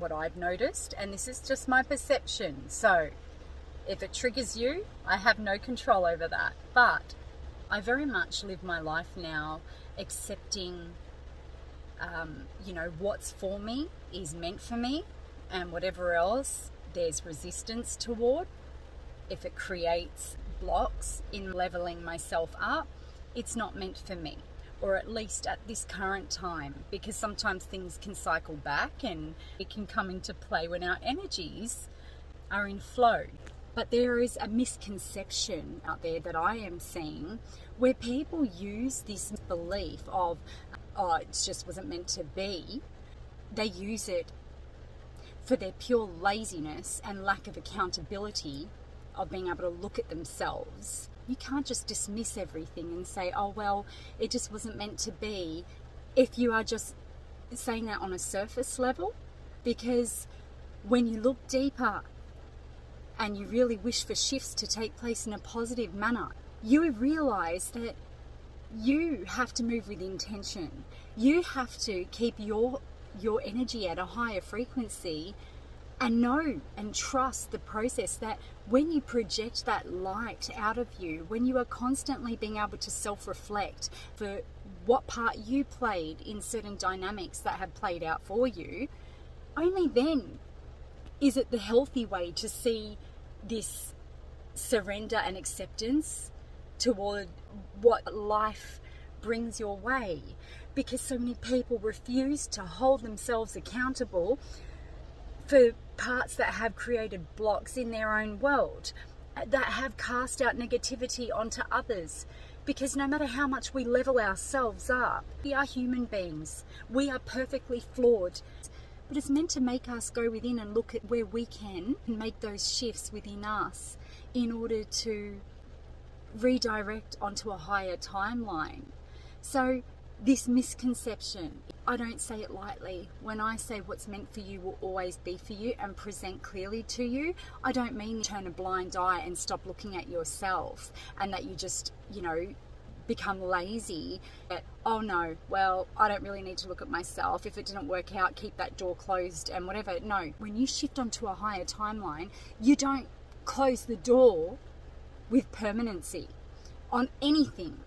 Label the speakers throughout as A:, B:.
A: what I've noticed, and this is just my perception. So if it triggers you, I have no control over that. But I very much live my life now accepting, what's for me is meant for me, and whatever else there's resistance toward, if it creates blocks in leveling myself up, it's not meant for me, or at least at this current time, because sometimes things can cycle back and it can come into play when our energies are in flow. But there is a misconception out there that I am seeing where people use this belief of, oh, it just wasn't meant to be. They use it for their pure laziness and lack of accountability of being able to look at themselves. You can't just dismiss everything and say, oh, well, it just wasn't meant to be, if you are just saying that on a surface level. Because when you look deeper and you really wish for shifts to take place in a positive manner, you realize that you have to move with intention. You have to keep your energy at a higher frequency and know and trust the process, that when you project that light out of you, when you are constantly being able to self-reflect for what part you played in certain dynamics that have played out for you, only then is it the healthy way to see this surrender and acceptance toward what life brings your way. Because so many people refuse to hold themselves accountable for parts that have created blocks in their own world, that have cast out negativity onto others. Because no matter how much we level ourselves up, we are human beings. We are perfectly flawed. But it's meant to make us go within and look at where we can and make those shifts within us in order to redirect onto a higher timeline. So this misconception, I don't say it lightly. When I say what's meant for you will always be for you and present clearly to you, I don't mean turn a blind eye and stop looking at yourself and that you just, become lazy. That, oh no, well, I don't really need to look at myself. If it didn't work out, keep that door closed and whatever. No, when you shift onto a higher timeline, you don't close the door with permanency on anything.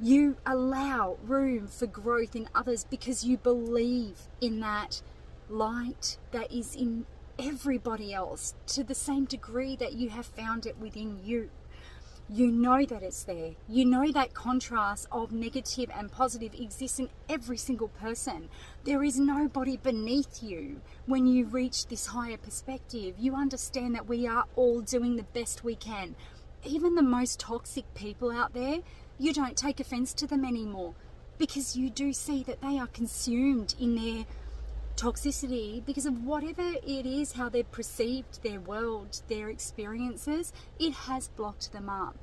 A: You allow room for growth in others because you believe in that light that is in everybody else to the same degree that you have found it within you. You know that it's there. You know that contrast of negative and positive exists in every single person. There is nobody beneath you. When you reach this higher perspective, you understand that we are all doing the best we can. Even the most toxic people out there, you don't take offense to them anymore because you do see that they are consumed in their toxicity because of whatever it is, how they've perceived their world, their experiences. It has blocked them up.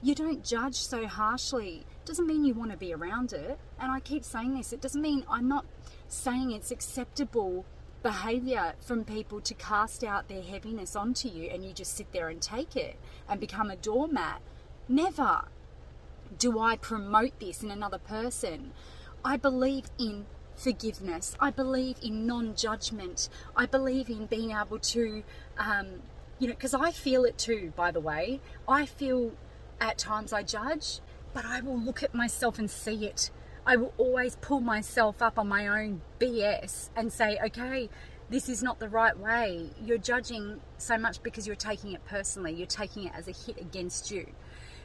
A: You don't judge so harshly. Doesn't mean you want to be around it. And I keep saying this, it doesn't mean, I'm not saying it's acceptable behavior from people to cast out their heaviness onto you and you just sit there and take it and become a doormat. Never do I promote this in another person. I believe in forgiveness. I believe in non-judgment. I believe in being able to, because I feel it too, by the way. I feel at times I judge, but I will look at myself and see it. I will always pull myself up on my own BS and say, okay, this is not the right way. You're judging so much because you're taking it personally. You're taking it as a hit against you.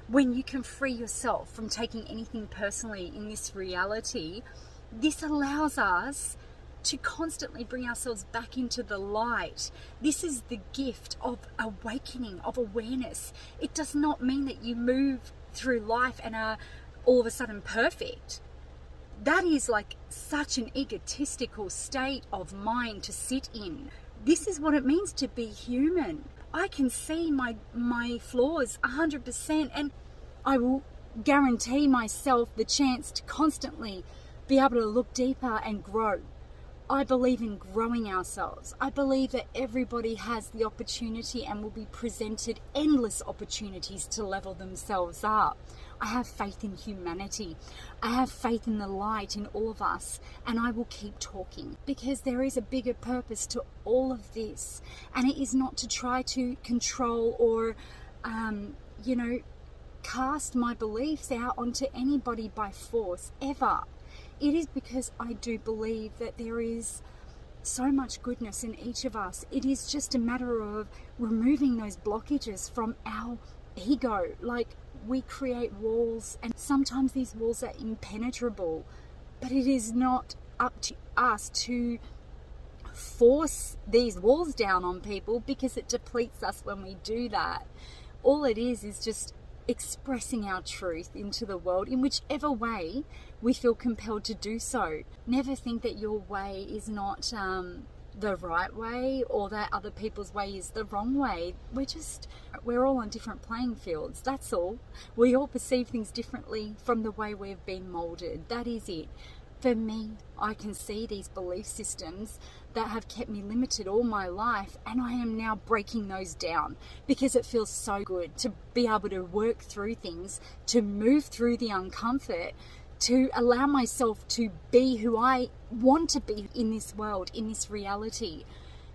A: When you can free yourself from taking anything personally in this reality, this allows us to constantly bring ourselves back into the light. This is the gift of awakening, of awareness. It does not mean that you move through life and are all of a sudden perfect. That is like such an egotistical state of mind to sit in. This is what it means to be human. I can see my flaws 100%, and I will guarantee myself the chance to constantly be able to look deeper and grow. I believe in growing ourselves. I believe that everybody has the opportunity and will be presented endless opportunities to level themselves up. I have faith in humanity. I have faith in the light in all of us, and I will keep talking because there is a bigger purpose to all of this, and it is not to try to control or, cast my beliefs out onto anybody by force, ever. It is because I do believe that there is so much goodness in each of us. It is just a matter of removing those blockages from our ego. Like, we create walls, and sometimes these walls are impenetrable, but it is not up to us to force these walls down on people, because it depletes us when we do that. All it is just expressing our truth into the world in whichever way we feel compelled to do so. Never think that your way is not the right way, or that other people's way is the wrong way. We're all on different playing fields, that's all. We all perceive things differently from the way we've been molded. That is it. For me, I can see these belief systems that have kept me limited all my life, and I am now breaking those down because it feels so good to be able to work through things, to move through the uncomfort, to allow myself to be who I want to be in this world, in this reality.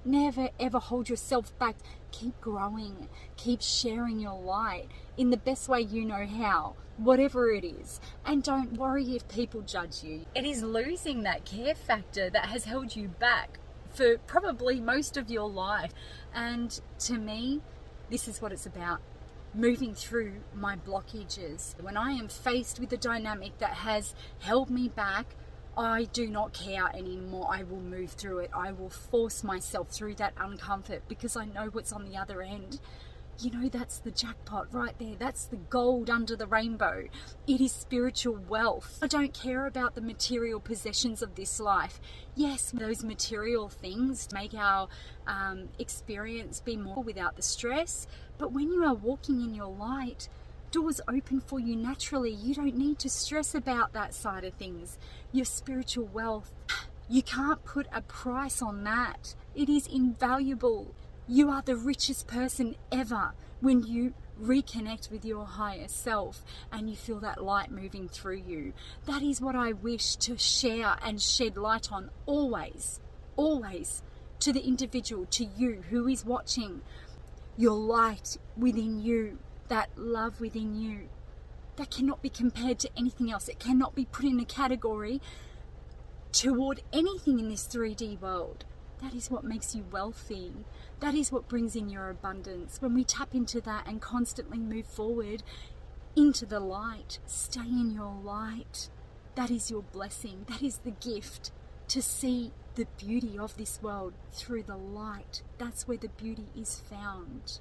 A: Never ever hold yourself back. Keep growing, keep sharing your light in the best way you know how, whatever it is. And don't worry if people judge you. It is losing that care factor that has held you back for probably most of your life. And to me, this is what it's about. Moving through my blockages. When I am faced with a dynamic that has held me back, I do not care anymore. I will move through it. I will force myself through that uncomfort because I know what's on the other end. That's the jackpot right there. That's the gold under the rainbow. It is spiritual wealth. I don't care about the material possessions of this life. Yes, those material things make our experience be more without the stress. But when you are walking in your light, doors open for you naturally. You don't need to stress about that side of things. Your spiritual wealth, you can't put a price on that. It is invaluable. You are the richest person ever when you reconnect with your higher self and you feel that light moving through you. That is what I wish to share and shed light on always, always, to the individual, to you who is watching. Your light within you, that love within you, that cannot be compared to anything else. It cannot be put in a category toward anything in this 3D world. That is what makes you wealthy. That is what brings in your abundance. When we tap into that and constantly move forward into the light, stay in your light. That is your blessing. That is the gift, to see the beauty of this world through the light. That's where the beauty is found.